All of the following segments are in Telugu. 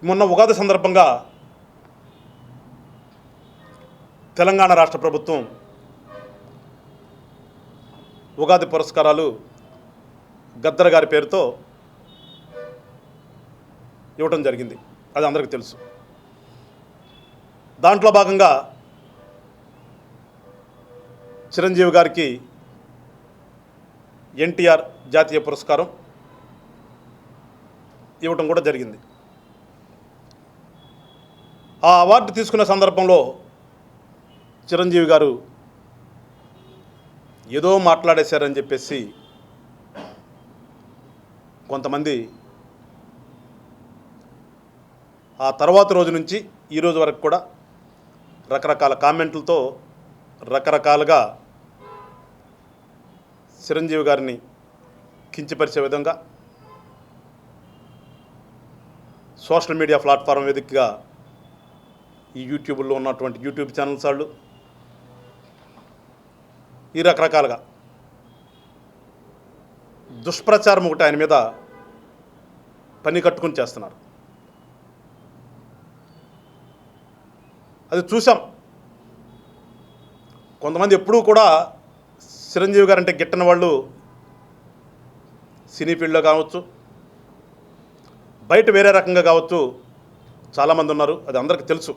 మొన్న ఉగాది సందర్భంగా తెలంగాణ రాష్ట్ర ప్రభుత్వం ఉగాది పురస్కారాలు గద్దర్ గారి పేరుతో ఇవ్వటం జరిగింది. అది అందరికీ తెలుసు. దాంట్లో భాగంగా చిరంజీవి గారికి ఎన్టీఆర్ జాతీయ పురస్కారం ఇవ్వటం కూడా జరిగింది. ఆ అవార్డు తీసుకునే సందర్భంలో చిరంజీవి గారు ఏదో మాట్లాడేశారని చెప్పేసి కొంతమంది ఆ తర్వాత రోజు నుంచి ఈ రోజు వరకు కూడా రకరకాల కామెంట్లతో రకరకాలుగా చిరంజీవి గారిని కించపరిచే విధంగా సోషల్ మీడియా ప్లాట్ఫామ్ వేదికగా ఈ యూట్యూబ్లో ఉన్నటువంటి యూట్యూబ్ ఛానల్స్ వాళ్ళు ఈ రకరకాలుగా దుష్ప్రచారం ఒకటి ఆయన మీద పని కట్టుకుని చేస్తున్నారు. అది చూసాం. కొంతమంది ఎప్పుడూ కూడా చిరంజీవి గారు అంటే గిట్టని వాళ్ళు సినీ ఫీల్డ్లో కావచ్చు, బయట వేరే రకంగా కావచ్చు, చాలామంది ఉన్నారు. అది అందరికీ తెలుసు.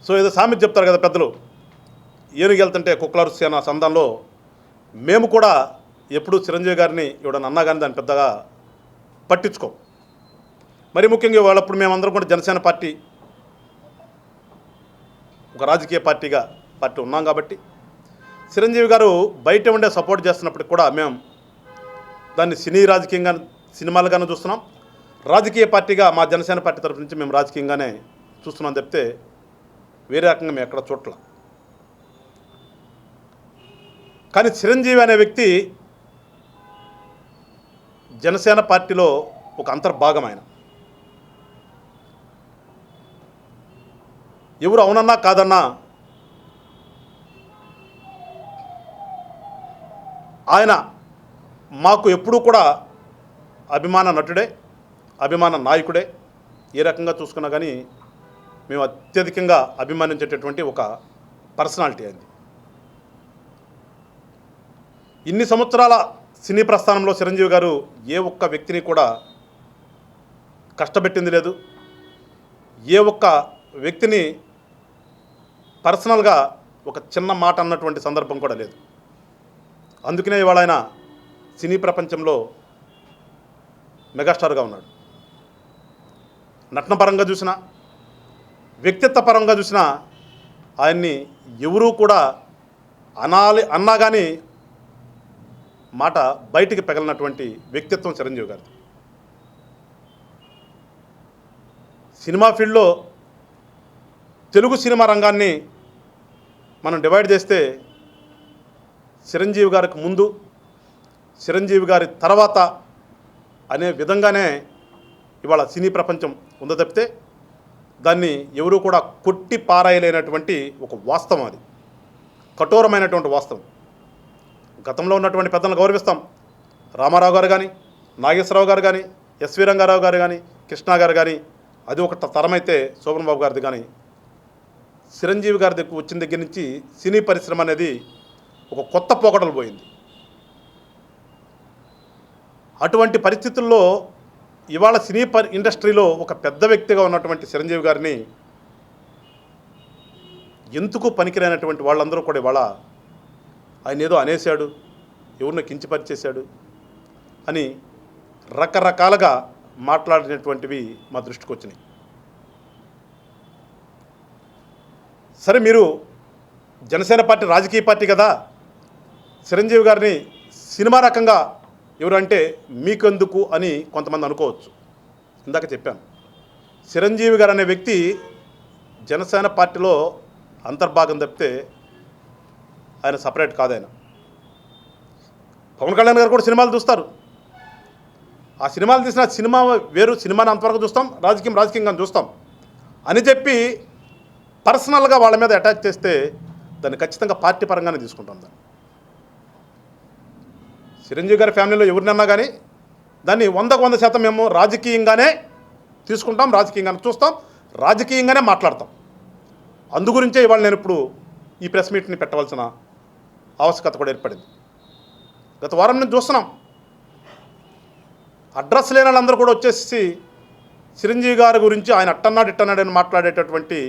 సో ఏదో సామెత చెప్తారు కదా పెద్దలు, ఏనుగు వెళ్తుంటే కుక్కలరుసి అన్న సందంలో మేము కూడా ఎప్పుడూ చిరంజీవి గారిని ఎవడన్నా అన్నా కానీ దాన్ని పెద్దగా పట్టించుకోం. మరి ముఖ్యంగా వాళ్ళప్పుడు మేమందరం కూడా జనసేన పార్టీ ఒక రాజకీయ పార్టీ ఉన్నాం కాబట్టి చిరంజీవి గారు బయట ఉండే సపోర్ట్ చేస్తున్నప్పటికి కూడా మేము దాన్ని సినిమాలుగానే చూస్తున్నాం. రాజకీయ పార్టీగా మా జనసేన పార్టీ తరఫు నుంచి మేము రాజకీయంగానే చూస్తున్నాం తప్పితే వేరే రకంగా మేము ఎక్కడ చూడట్ల. కానీ చిరంజీవి అనే వ్యక్తి జనసేన పార్టీలో ఒక అంతర్భాగం. ఆయన ఎవరు అవునన్నా కాదన్నా ఆయన మాకు ఎప్పుడూ కూడా అభిమాన నటుడే, అభిమాన నాయకుడే. ఏ రకంగా చూసుకున్నా కానీ మేము అత్యధికంగా అభిమానించేటటువంటి ఒక పర్సనాలిటీ అయింది. ఇన్ని సంవత్సరాల సినీ ప్రస్థానంలో చిరంజీవి గారు ఏ ఒక్క వ్యక్తిని కూడా కష్టపెట్టింది లేదు. ఏ ఒక్క వ్యక్తిని పర్సనల్గా ఒక చిన్న మాట అన్నటువంటి సందర్భం కూడా లేదు. అందుకనే ఇవాళ ఆయన సినీ ప్రపంచంలో మెగాస్టార్గా ఉన్నాడు. నటనపరంగా చూసినా, వ్యక్తిత్వ పరంగా చూసినా ఆయన్ని ఎవరూ కూడా అన్నా కానీ మాట బయటికి పెగలినటువంటి వ్యక్తిత్వం చిరంజీవి గారిది. సినిమా ఫీల్డ్లో తెలుగు సినిమా రంగాన్ని మనం డివైడ్ చేస్తే చిరంజీవి గారికి ముందు, చిరంజీవి గారి తర్వాత అనే విధంగానే ఇవాళ సినీ ప్రపంచం ఉందో తప్పితే దాన్ని ఎవరూ కూడా కొట్టి పారాయలేనటువంటి ఒక వాస్తవం. అది కఠోరమైనటువంటి వాస్తవం. గతంలో ఉన్నటువంటి పెద్దలను గౌరవిస్తాం. రామారావు గారు కానీ, నాగేశ్వరరావు గారు కానీ, ఎస్వి రంగారావు గారు కానీ, కృష్ణ గారు కానీ, అది ఒక తరమైతే శోభన్ బాబు గారిది కానీ, చిరంజీవి గారి దగ్గర వచ్చిన దగ్గర నుంచి సినీ పరిశ్రమ అనేది ఒక కొత్త పోకడలు పోయింది. అటువంటి పరిస్థితుల్లో ఇవాళ సినీ ఇండస్ట్రీలో ఒక పెద్ద వ్యక్తిగా ఉన్నటువంటి చిరంజీవి గారిని ఎందుకు పనికిరైనటువంటి వాళ్ళందరూ కూడా ఇవాళ ఆయన ఏదో అనేశాడు, ఎవరినో కించపరిచేశాడు అని రకరకాలుగా మాట్లాడినటువంటివి మా దృష్టికి వచ్చినాయి. సరే, మీరు జనసేన పార్టీ రాజకీయ పార్టీ కదా, చిరంజీవి గారిని సినిమా రకంగా ఎవరంటే మీకెందుకు అని కొంతమంది అనుకోవచ్చు. ఇందాక చెప్పాను, చిరంజీవి గారు అనే వ్యక్తి జనసేన పార్టీలో అంతర్భాగం తప్పితే ఆయన సపరేట్ కాదు. ఆయన పవన్ కళ్యాణ్ గారు కూడా సినిమాలు చూస్తారు. ఆ సినిమాలు తీసిన సినిమా వేరు, సినిమాని అంతవరకు చూస్తాం, రాజకీయంగా చూస్తాం అని చెప్పి పర్సనల్గా వాళ్ళ మీద అటాక్ చేస్తే దాన్ని ఖచ్చితంగా పార్టీ పరంగానే తీసుకుంటాం. దాన్ని చిరంజీవి గారి ఫ్యామిలీలో ఎవరినన్నా కానీ దాన్ని 100% మేము రాజకీయంగానే తీసుకుంటాం, రాజకీయంగానే చూస్తాం, రాజకీయంగానే మాట్లాడతాం. అందుగురించే ఇవాళ నేను ఇప్పుడు ఈ ప్రెస్ మీట్ని పెట్టవలసిన ఆవశ్యకత కూడా ఏర్పడింది. గత వారం నుంచి చూస్తున్నాం, అడ్రస్ లేని వాళ్ళందరూ కూడా వచ్చేసి చిరంజీవి గారి గురించి ఆయన అట్టన్నాడు ఇట్టన్నాడు అని మాట్లాడేటటువంటి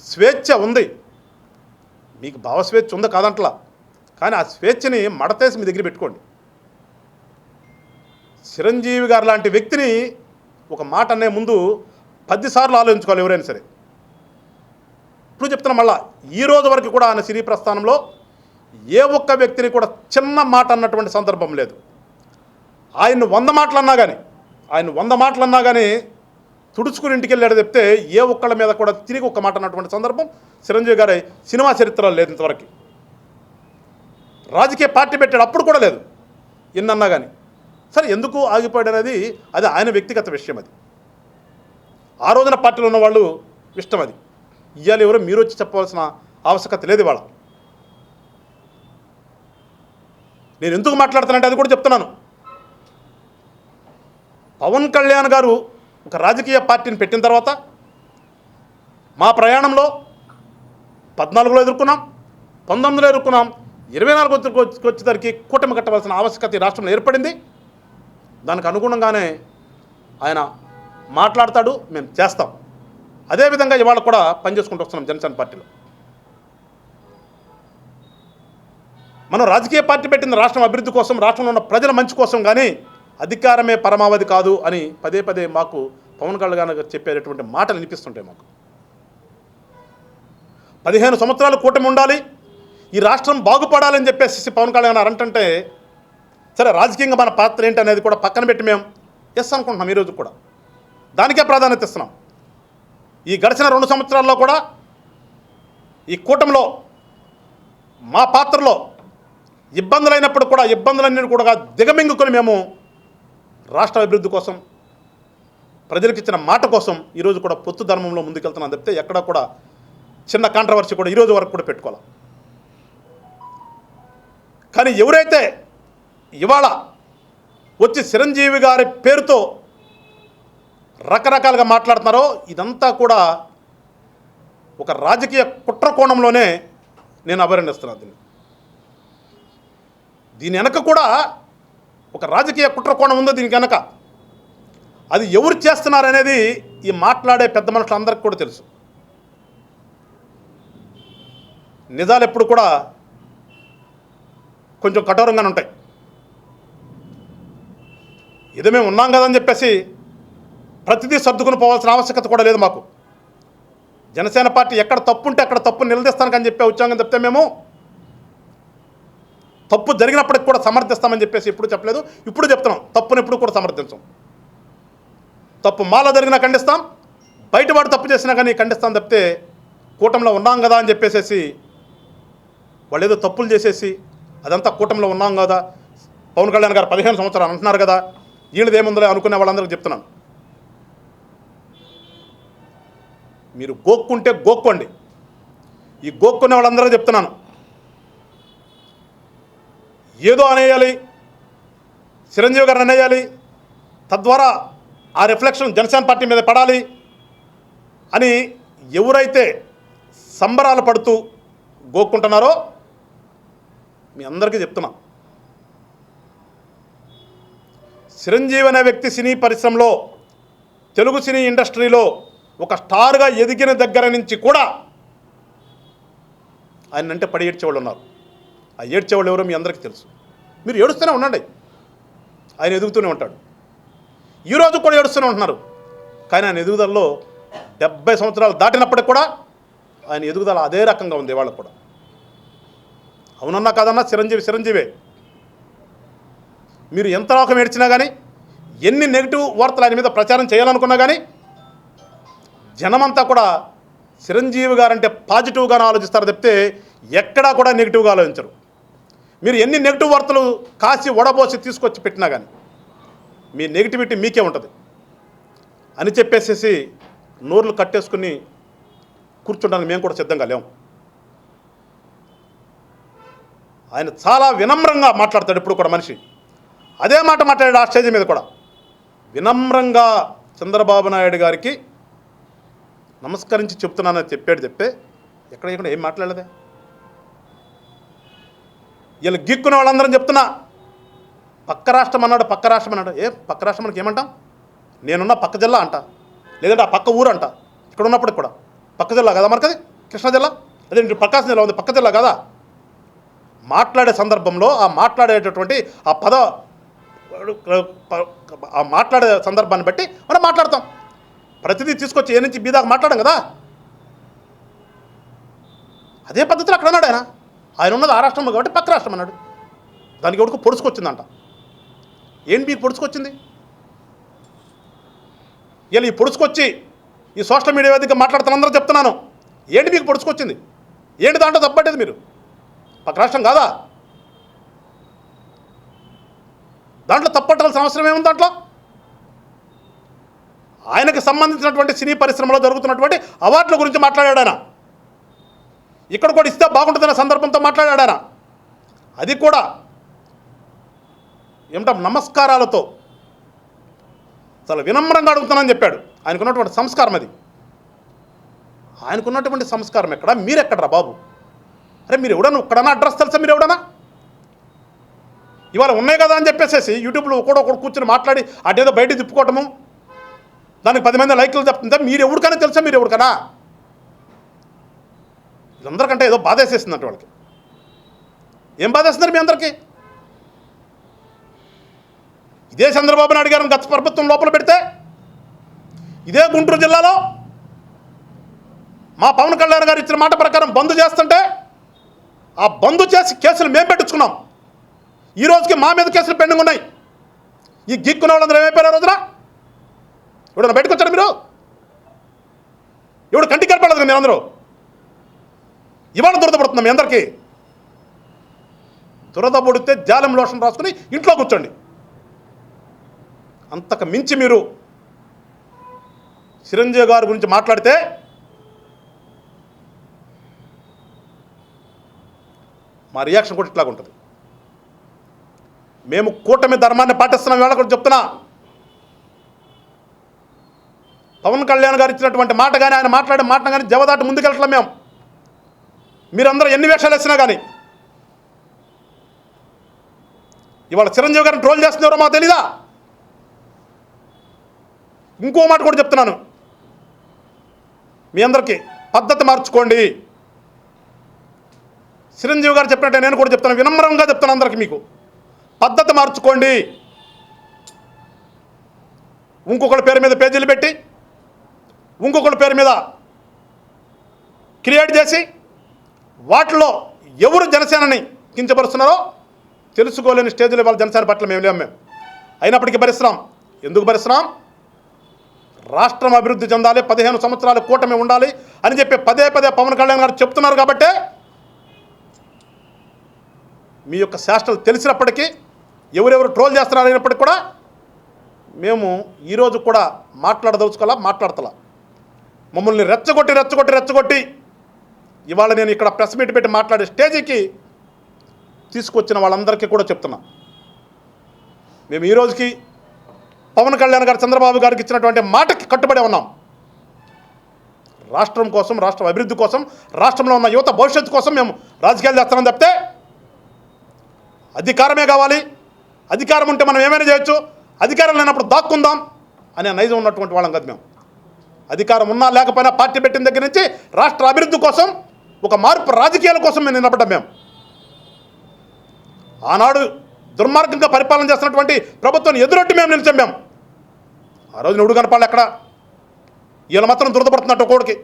స్వేచ్ఛ ఉంది. మీకు భావస్వేచ్ఛ ఉంది కాదంట్లా, కానీ ఆ స్వేచ్ఛని మడతేసి మీ దగ్గర పెట్టుకోండి. చిరంజీవి గారు లాంటి వ్యక్తిని ఒక మాట అనే ముందు 10 సార్లు ఆలోచించుకోవాలి ఎవరైనా సరే. ఇప్పుడు చెప్తున్నా, మళ్ళా ఈ రోజు వరకు కూడా ఆయన సినీ ప్రస్థానంలో ఏ ఒక్క వ్యక్తిని కూడా చిన్న మాట అన్నటువంటి సందర్భం లేదు. ఆయన్ని 100 మాటలు అన్నా కానీ తుడుచుకుని ఇంటికి వెళ్ళాడు చెప్తే ఏ ఒక్కళ్ళ మీద కూడా తిరిగి ఒక్క మాట అన్నటువంటి సందర్భం చిరంజీవి గారి సినిమా చరిత్రలో లేదు ఇంతవరకు. రాజకీయ పార్టీ పెట్టాడు, అప్పుడు కూడా లేదు ఎన్నన్నా కానీ. సరే, ఎందుకు ఆగిపోయాడు అనేది అది ఆయన వ్యక్తిగత విషయం. అది ఆ రోజున పార్టీలో ఉన్న వాళ్ళు ఇష్టం. అది ఇవాళ ఎవరో మీరు వచ్చి చెప్పవలసిన ఆవశ్యకత లేదు. ఇవాళ నేను ఎందుకు మాట్లాడుతానంటే అది కూడా చెప్తున్నాను. పవన్ కళ్యాణ్ గారు ఒక రాజకీయ పార్టీని పెట్టిన తర్వాత మా ప్రయాణంలో 14లో ఎదుర్కొన్నాం, 19లో ఎదుర్కొన్నాం, 24 వచ్చేసరికి కూటమి కట్టవలసిన ఆవశ్యకత ఈ రాష్ట్రంలో ఏర్పడింది. దానికి అనుగుణంగానే ఆయన మాట్లాడతాడు, మేము చేస్తాం. అదేవిధంగా ఇవాళ కూడా పనిచేసుకుంటూ వస్తున్నాం జనసేన పార్టీలో. మనం రాజకీయ పార్టీ పెట్టింది రాష్ట్రం అభివృద్ధి కోసం, రాష్ట్రంలో ఉన్న ప్రజల మంచి కోసం, కానీ అధికారమే పరమావధి కాదు అని పదే పదే మాకు పవన్ కళ్యాణ్ గారు చెప్పేటటువంటి మాటలు వినిపిస్తుంటాయి. మాకు 15 సంవత్సరాలు కూటమి ఉండాలి, ఈ రాష్ట్రం బాగుపడాలని చెప్పేసి పవన్ కళ్యాణ్ గారు అంటుంటే, సరే రాజకీయంగా మన పాత్ర ఏంటి అనేది కూడా పక్కన పెట్టి మేము ఎస్ అనుకుంటున్నాం. ఈరోజు కూడా దానికే ప్రాధాన్యత ఇస్తున్నాం. ఈ గడిచిన 2 సంవత్సరాల్లో కూడా ఈ కూటమిలో మా పాత్రలో ఇబ్బందులైనప్పుడు కూడా ఇబ్బందులన్నీ కూడా దిగమింగుకొని మేము రాష్ట్ర అభివృద్ధి కోసం, ప్రజలకు ఇచ్చిన మాట కోసం ఈరోజు కూడా పొత్తు ధర్మంలో ముందుకెళ్తున్నాం తప్పితే ఎక్కడా కూడా చిన్న కాంట్రవర్సీ కూడా ఈరోజు వరకు కూడా పెట్టుకోవాలి. కానీ ఎవరైతే ఇవాళ వచ్చి చిరంజీవి గారి పేరుతో రకరకాలుగా మాట్లాడుతున్నారో ఇదంతా కూడా ఒక రాజకీయ కుట్ర కోణంలోనే నేను అభివర్ణిస్తున్నాను. దీని వెనక కూడా ఒక రాజకీయ కుట్ర కోణం ఉందో దీనికి వెనక. అది ఎవరు చేస్తున్నారనేది ఈ మాట్లాడే పెద్ద మనుషులందరికీ కూడా తెలుసు. నిజాలు ఎప్పుడు కూడా కొంచెం కఠోరంగానే ఉంటాయి. ఇది మేము ఉన్నాం కదని చెప్పేసి ప్రతిదీ సర్దుకుని పోవాల్సిన ఆవశ్యకత కూడా లేదు మాకు. జనసేన పార్టీ ఎక్కడ తప్పు ఉంటే అక్కడ తప్పు నిలదీస్తానని చెప్పి వచ్చామని చెప్తే మేము తప్పు జరిగినప్పటికి కూడా సమర్థిస్తామని చెప్పేసి ఎప్పుడు చెప్పలేదు, ఇప్పుడు చెప్తున్నాం. తప్పును ఎప్పుడు కూడా సమర్థించాం. తప్పు మాలో జరిగినా ఖండిస్తాం, బయటవాడు తప్పు చేసినా కానీ ఖండిస్తాం తప్పితే కూటమిలో ఉన్నాం కదా అని చెప్పేసి వాళ్ళు ఏదో తప్పులు చేసేసి అదంతా కూటమిలో ఉన్నాం కదా, పవన్ కళ్యాణ్ గారు 15 సంవత్సరాలు అంటున్నారు కదా, వీళ్ళదేముందో అనుకునే వాళ్ళందరికీ చెప్తున్నాను. మీరు గోక్కుంటే గోక్కోండి. ఈ గోక్కునే వాళ్ళందరూ చెప్తున్నాను, ఏదో అనేయాలి, చిరంజీవి గారిని అనేయాలి, తద్వారా ఆ రిఫ్లెక్షన్ జనసేన పార్టీ మీద పడాలి అని ఎవరైతే సంబరాలు పడుతూ గోక్కుంటున్నారో మీ అందరికీ చెప్తున్నా, చిరంజీవి అనే వ్యక్తి సినీ పరిశ్రమలో, తెలుగు సినీ ఇండస్ట్రీలో ఒక స్టార్గా ఎదిగిన దగ్గర నుంచి కూడా ఆయన అంటే పడి ఏడ్చేవాళ్ళు ఉన్నారు. ఆ ఏడ్చేవాళ్ళు ఎవరో మీ అందరికీ తెలుసు. మీరు ఏడుస్తూనే ఉండండి, ఆయన ఎదుగుతూనే ఉంటాడు. ఈరోజు కూడా ఏడుస్తూనే ఉంటున్నారు. కానీ ఆయన ఎదుగుదలలో 70 సంవత్సరాలు దాటినప్పటికి కూడా ఆయన ఎదుగుదల అదే రకంగా ఉంది వాళ్ళకు కూడా. అవునన్నా కాదన్నా చిరంజీవే. మీరు ఎంత రకం ఏడ్చినా కానీ, ఎన్ని నెగిటివ్ వార్తలు ఆయన మీద ప్రచారం చేయాలనుకున్నా కానీ జనమంతా కూడా చిరంజీవి గారంటే పాజిటివ్గానే ఆలోచిస్తారు తప్పితే ఎక్కడా కూడా నెగిటివ్గా ఆలోచించరు. మీరు ఎన్ని నెగిటివ్ వార్తలు కాసి వడబోసి తీసుకొచ్చి పెట్టినా కానీ మీ నెగిటివిటీ మీకే ఉంటుంది అని చెప్పేసి నోర్లు కట్టేసుకుని కూర్చుంటానికి మేము కూడా సిద్ధంగా లేము. ఆయన చాలా వినమ్రంగా మాట్లాడతాడు. ఇప్పుడు కూడా మనిషి అదే మాట మాట్లాడాడు ఆ స్టేజ్ మీద కూడా. వినమ్రంగా చంద్రబాబు నాయుడు గారికి నమస్కరించి చెప్తున్నానని చెప్పే ఎక్కడ ఏం మాట్లాడలేదే. వీళ్ళు గిక్కున్న వాళ్ళందరం చెప్తున్నా, పక్క రాష్ట్రం అన్నాడు. పక్క రాష్ట్రం మనకి ఏమంటాం? నేనున్న పక్క జిల్లా అంట, లేదంటే ఆ పక్క ఊరు అంట. ఇక్కడ ఉన్నప్పటికి కూడా పక్క జిల్లా కదా మనకది, కృష్ణా జిల్లా, అదే ప్రకాశం జిల్లా ఉంది, పక్క జిల్లా కదా. మాట్లాడే సందర్భంలో ఆ మాట్లాడేటటువంటి ఆ మాట్లాడే సందర్భాన్ని బట్టి మనం మాట్లాడతాం. ప్రతిదీ తీసుకొచ్చి ఏ నుంచి బీదాకా మాట్లాడాం కదా. అదే పద్ధతిలో అక్కడ అన్నాడు ఆయన ఉన్నది ఆ రాష్ట్రంలో కాబట్టి పక్క రాష్ట్రం అన్నాడు. దానికి ఎవరికి పొడుచుకొచ్చిందంట. ఏంటి మీకు పొడుచుకొచ్చింది? ఇలా ఈ పొడుచుకొచ్చి ఈ సోషల్ మీడియా వేదిక మాట్లాడుతున్న అందరూ చెప్తున్నాను, ఏంటి మీకు పొడుచుకొచ్చింది? ఏంటి దాంట్లో తప్పట్టేది? మీరు పక్క రాష్ట్రం కాదా? దాంట్లో తప్పట్టాల్సిన అవసరం ఏముంది? దాంట్లో ఆయనకు సంబంధించినటువంటి సినీ పరిశ్రమలో జరుగుతున్నటువంటి అవార్డుల గురించి మాట్లాడాడు ఆయన. ఇక్కడ కూడా ఇస్తే బాగుంటుందనే సందర్భంతో మాట్లాడాడు ఆయన. అది కూడా ఏమిటో నమస్కారాలతో చాలా వినమ్రంగా అడుగుతున్నానని చెప్పాడు. ఆయనకున్నటువంటి సంస్కారం అది. ఆయనకున్నటువంటి సంస్కారం ఎక్కడ, మీరెక్కడరా బాబు? అరే మీరు ఎవడన్నా ఒక్కడన్నా అడ్రస్ తెలుసా? మీరు ఎవడన్నా ఇవాళ ఉన్నాయి కదా అని చెప్పేసి యూట్యూబ్లో ఒకడు కూర్చొని మాట్లాడి అటేదో బయట తిప్పుకోవటము, దానికి 10 మంది లైక్లు చెప్తుంటే మీరు ఎవరికైనా తెలుసా? మీరు ఎవరికైనా? వీళ్ళందరికంటే ఏదో బాధేసేస్తుందంట వాళ్ళకి. ఏం బాధేస్తున్నారు మీ అందరికీ? ఇదే చంద్రబాబు నాయుడు గారిని గత ప్రభుత్వం లోపల పెడితే, ఇదే గుంటూరు జిల్లాలో మా పవన్ కళ్యాణ్ గారు ఇచ్చిన మాట ప్రకారం బంద్ చేస్తుంటే ఆ బంద్ చేసి కేసులు మేము పెట్టించుకున్నాం. ఈ రోజుకి మా మీద కేసులు పెండింగ్ ఉన్నాయి. ఈ గిక్కున్న వాళ్ళందరూ ఏమైపోయారు? రోజున ఇప్పుడు బయటకు వచ్చారు మీరు? ఇప్పుడు కంటికి కనపడదు కదా మీరందరూ. ఇవాళ దురదపడుతున్నాం మీ అందరికీ. దురదపడితే జాలం లోషన్ రాసుకుని ఇంట్లో కూర్చోండి. అంతకు మించి మీరు చిరంజీవి గారి గురించి మాట్లాడితే మా రియాక్షన్ కూడా ఇట్లాగా ఉంటుంది. మేము కూటమి ధర్మాన్ని పాటిస్తున్నాం. వేళ కూడా చెప్తున్నా, పవన్ కళ్యాణ్ గారు ఇచ్చినటువంటి మాట కానీ ఆయన మాట్లాడే మాట కానీ జవదాటి ముందుకెళ్ళట్లేం మేము. మీరందరూ ఎన్ని వేషాలు వేసినా కానీ ఇవాళ చిరంజీవి గారిని ట్రోల్ చేస్తున్నారో మాకు తెలీదా? ఇంకో మాట కూడా చెప్తున్నాను మీ అందరికీ, పద్ధతి మార్చుకోండి. చిరంజీవి గారు చెప్పినట్టే నేను కూడా చెప్తాను, వినమ్రంగా చెప్తాను అందరికీ, మీకు పద్ధతి మార్చుకోండి. ఇంకొకళ్ళ పేరు మీద పేజీలు పెట్టి ఇంకొకళ్ళ పేరు మీద క్రియేట్ చేసి వాటిలో ఎవరు జనసేనని కించపరుస్తున్నారో తెలుసుకోలేని స్టేజ్లో వాళ్ళ జనసేన పట్ల మేము లేము. అయినప్పటికీ భరిస్తున్నాం. ఎందుకు భరిస్తున్నాం? రాష్ట్రం అభివృద్ధి చెందాలి, 15 సంవత్సరాలు కూటమి ఉండాలి అని చెప్పి పదే పవన్ కళ్యాణ్ గారు చెప్తున్నారు. కాబట్టే మీ యొక్క శాస్త్రాలు తెలిసినప్పటికీ ఎవరెవరు ట్రోల్ చేస్తున్నారు అయినప్పటికీ కూడా మేము ఈరోజు కూడా మాట్లాడతలా. మమ్మల్ని రెచ్చగొట్టి ఇవాళ నేను ఇక్కడ ప్రెస్ మీట్ పెట్టి మాట్లాడే స్టేజీకి తీసుకొచ్చిన వాళ్ళందరికీ కూడా చెప్తున్నా, మేము ఈ రోజుకి పవన్ కళ్యాణ్ గారు చంద్రబాబు గారికి ఇచ్చినటువంటి మాటకి కట్టుబడి ఉన్నాం. రాష్ట్రం కోసం, రాష్ట్ర అభివృద్ధి కోసం, రాష్ట్రంలో ఉన్న యువత భవిష్యత్తు కోసం మేము రాజకీయాలు చేస్తున్నాం తప్పితే అధికారమే కావాలి, అధికారం ఉంటే మనం ఏమైనా చేయొచ్చు, అధికారం లేనప్పుడు దాక్కుందాం అనే నైజం ఉన్నటువంటి వాళ్ళం కాదు మేము. అధికారం ఉన్నా లేకపోయినా పార్టీ పెట్టిన దగ్గర నుంచి రాష్ట్ర అభివృద్ధి కోసం, ఒక మార్పు రాజకీయాల కోసం మేము నిలబడ్డాం. మేము ఆనాడు దుర్మార్గంగా పరిపాలన చేస్తున్నటువంటి ప్రభుత్వాన్ని ఎదురొట్టి మేము నిలిచాం. మేము ఆ రోజున ఉడు కనపాలి ఎక్కడ, వీళ్ళ మాత్రం దురదపడుతున్నట్టు ఒక్కోడికి.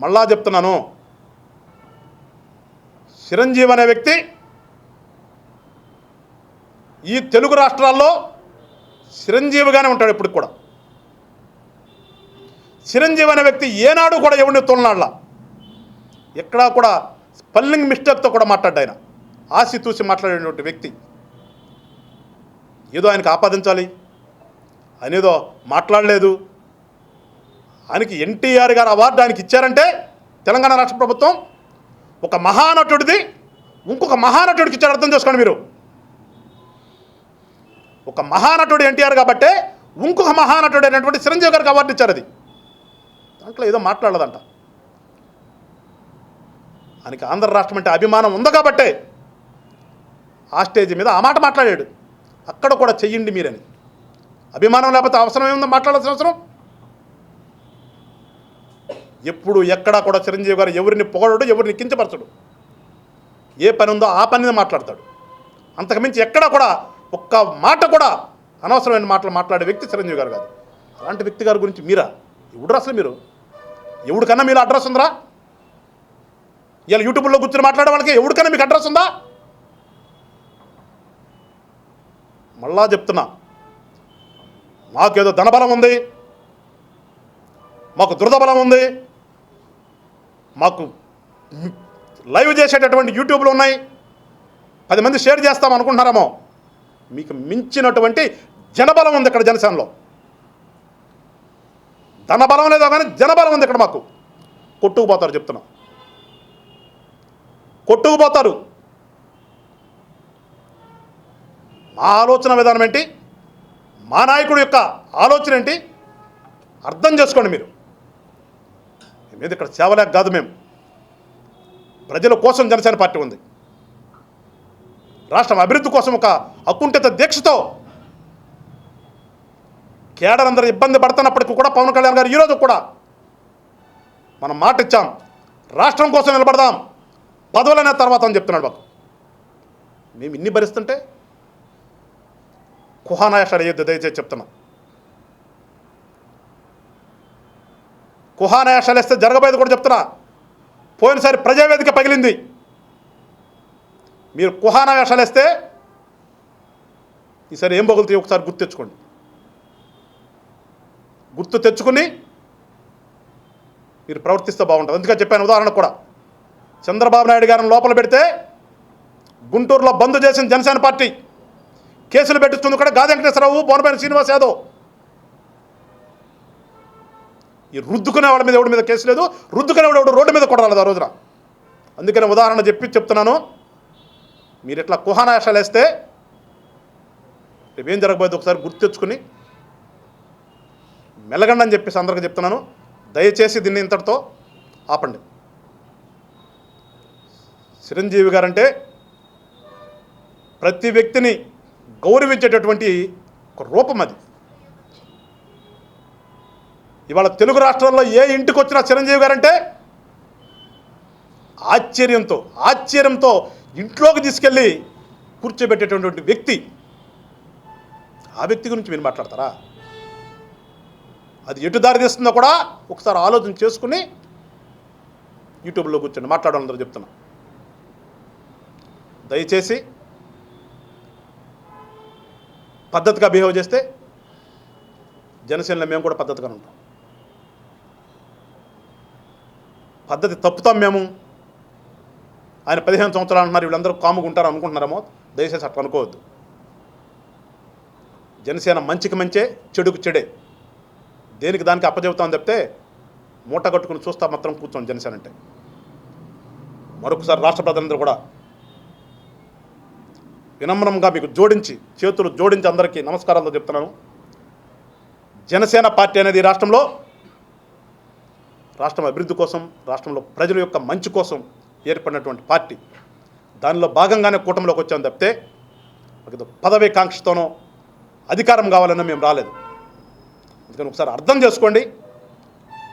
మళ్ళా చెప్తున్నాను, చిరంజీవి అనే వ్యక్తి ఈ తెలుగు రాష్ట్రాల్లో చిరంజీవిగానే ఉంటాడు ఎప్పుడు కూడా. చిరంజీవి అనే వ్యక్తి ఏనాడు కూడా ఎవరిని తోలనాడలా, ఎక్కడా కూడా స్పెల్లింగ్ మిస్టేక్తో కూడా మాట్లాడ్డా. ఆయన ఆసితూసి మాట్లాడేటువంటి వ్యక్తి. ఏదో ఆయనకు ఆపాదించాలి, ఆయనేదో మాట్లాడలేదు. ఆయనకి ఎన్టీఆర్ గారు అవార్డు ఆయనకి ఇచ్చారంటే తెలంగాణ రాష్ట్ర ప్రభుత్వం ఒక మహానటుడిది ఇంకొక మహానటుడికి ఇచ్చారు. అర్థం చేసుకోండి మీరు. ఒక మహానటుడు ఎన్టీఆర్ కాబట్టే ఇంకొక మహానటుడు అయినటువంటి చిరంజీవి గారికి అవార్డు ఇచ్చారు. అది దాంట్లో ఏదో మాట్లాడదంట. ఆయనకి ఆంధ్ర రాష్ట్రం అంటే అభిమానం ఉంది కాబట్టే ఆ స్టేజ్ మీద ఆ మాట మాట్లాడాడు. అక్కడ కూడా చెయ్యండి మీరని. అభిమానం లేకపోతే అవసరం ఏముందో మాట్లాడాల్సిన అవసరం? ఎప్పుడు ఎక్కడా కూడా చిరంజీవి గారు ఎవరిని పొగడడు, ఎవరిని కించపరచడు. ఏ పని ఉందో ఆ పనిని మాట్లాడతాడు. అంతకుమించి ఎక్కడా కూడా ఒక్క మాట కూడా అనవసరమైన మాటలు మాట్లాడే వ్యక్తి చిరంజీవి గారు కాదు. అలాంటి వ్యక్తి గారి గురించి మీరా? ఎవడు అసలు మీరు? ఎవడికన్నా మీలో అడ్రస్ ఉందరా? ఇలా యూట్యూబ్లో కూర్చొని మాట్లాడే వాళ్ళకి ఎవడికన్నా మీకు అడ్రస్ ఉందా? మళ్ళా చెప్తున్నా, మాకేదో ధనబలం ఉంది, మాకు దురదబలం ఉంది, మాకు లైవ్ చేసేటటువంటి యూట్యూబ్లు ఉన్నాయి, 10 మంది షేర్ చేస్తాం అనుకుంటున్నారేమో. మీకు మించినటువంటి జనబలం ఉంది ఇక్కడ జనసేనలో. ధనబలం లేదో కానీ జనబలం ఉంది ఇక్కడ. మాకు కొట్టుకుపోతారు, చెప్తున్నా, కొట్టుకుపోతారు. మా ఆలోచన విధానం ఏంటి, మా నాయకుడి యొక్క ఆలోచన ఏంటి అర్థం చేసుకోండి మీరు. మీద ఇక్కడ సేవలేక కాదు, మేము ప్రజల కోసం జనసేన పార్టీ ఉంది. రాష్ట్రం అభివృద్ధి కోసం ఒక అకుంఠిత దీక్షతో కేడర్ అందరూ ఇబ్బంది పడుతున్నప్పటికీ కూడా పవన్ కళ్యాణ్ గారు ఈరోజు కూడా మనం మాట ఇచ్చాం, రాష్ట్రం కోసం నిలబడదాం, పదవులనే తర్వాత అని చెప్తున్నాడు. మాకు మేము ఇన్ని భరిస్తుంటే కుహానాయాషాలు వేయొద్దు దయచేసి చెప్తున్నా. కుహానాయాషాలు వేస్తే జరగబోయేది కూడా చెప్తున్నా. పోయినసారి ప్రజావేదిక పగిలింది. మీరు కుహానాయాషాలు వేస్తే ఈసారి ఏం పగులుతాయి ఒకసారి గుర్తు తెచ్చుకోండి. గుర్తు తెచ్చుకుని మీరు ప్రవర్తిస్తే బాగుంటుంది. అందుకని చెప్పాను. ఉదాహరణ కూడా చంద్రబాబు నాయుడు గారిని లోపల పెడితే గుంటూరులో బంద్ చేసిన జనసేన పార్టీ కేసులు పెట్టిస్తుంది కూడా గాది వెంకటేశ్వరరావు, బోనపల్లి శ్రీనివాస్ యాదవ్. ఈ రుద్దుకునేవాడి మీద ఎవడి మీద కేసు లేదు, రుద్దుకునేవాడు ఎవడు రోడ్డు మీద కొడరాలేదు ఆ రోజున. అందుకని ఉదాహరణ చెప్తున్నాను. మీరు ఇట్లా కుహానాయాషాలు వేస్తే రేపు ఏం జరగబోయేది ఒకసారి గుర్తు తెచ్చుకుని మెల్లగండి అని చెప్పేసి అందరికీ చెప్తున్నాను. దయచేసి దీన్ని ఇంతటితో ఆపండి. చిరంజీవి గారంటే ప్రతి వ్యక్తిని గౌరవించేటటువంటి ఒక రూపం అది. ఇవాళ తెలుగు రాష్ట్రాల్లో ఏ ఇంటికి వచ్చినా చిరంజీవి గారంటే ఆశ్చర్యంతో ఇంట్లోకి తీసుకెళ్ళి కూర్చోబెట్టేటటువంటి వ్యక్తి. ఆ వ్యక్తి గురించి మీరు మాట్లాడతారా? అది ఎటు దారి తీస్తుందో కూడా ఒకసారి ఆలోచన చేసుకుని యూట్యూబ్లో కూర్చొని మాట్లాడాలని చెప్తున్నా. దయచేసి పద్ధతిగా బిహేవ్ చేస్తే జనసేనలో మేము కూడా పద్ధతిగా ఉంటాం. పద్ధతి తప్పుతాం మేము. ఆయన 15 సంవత్సరాలు అంటున్నారు, వీళ్ళందరూ కాముగా ఉంటారు అనుకుంటున్నారేమో. దయచేసి అట్లా అనుకోవద్దు. జనసేన మంచికి మంచే, చెడుకు చెడే. దేనికి దానికి అప్పచెబుతామని చెప్తే మూట కట్టుకుని చూస్తా మాత్రం కూర్చోండి జనసేన అంటే. మరొకసారి రాష్ట్ర ప్రజలందరూ కూడా వినమ్రంగా మీకు చేతులు జోడించి అందరికీ నమస్కారాలతో చెప్తున్నాను. జనసేన పార్టీ అనేది రాష్ట్రంలో రాష్ట్రం అభివృద్ధి కోసం, రాష్ట్రంలో ప్రజల యొక్క మంచి కోసం ఏర్పడినటువంటి పార్టీ. దానిలో భాగంగానే కూటమిలోకి వచ్చాం తప్పితే పదవి కాంక్షతోనో అధికారం కావాలన్నా మేము రాలేదు. అందుకని ఒకసారి అర్థం చేసుకోండి.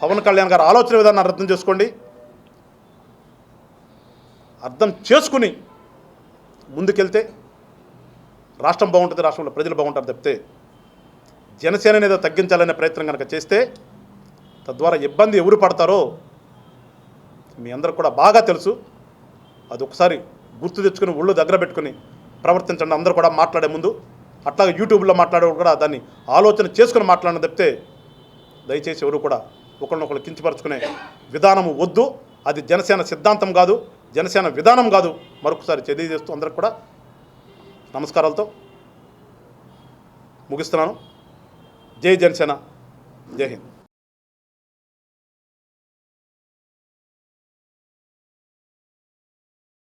పవన్ కళ్యాణ్ గారు ఆలోచన విధానాన్ని అర్థం చేసుకోండి. అర్థం చేసుకుని ముందుకెళ్తే రాష్ట్రం బాగుంటుంది, రాష్ట్రంలో ప్రజలు బాగుంటారు తప్పితే జనసేన ఏదో తగ్గించాలనే ప్రయత్నం కనుక చేస్తే తద్వారా ఇబ్బంది ఎవరు పడతారో మీ అందరూ కూడా బాగా తెలుసు. అది ఒకసారి గుర్తు తెచ్చుకుని ఒళ్ళు దగ్గర పెట్టుకుని ప్రవర్తించండి. అందరూ కూడా మాట్లాడే ముందు అట్లాగే యూట్యూబ్లో మాట్లాడేవాడు కూడా దాన్ని ఆలోచన చేసుకుని మాట్లాడిన తప్పితే దయచేసి ఎవరు కూడా ఒకరినొకరు కించపరుచుకునే విధానం వద్దు. అది జనసేన సిద్ధాంతం కాదు, జనసేన విధానం కాదు. మరొకసారి తెలియజేస్తూ అందరికి కూడా నమస్కారాలతో ముగిస్తున్నాను. జై జనసేన, జై హింద్.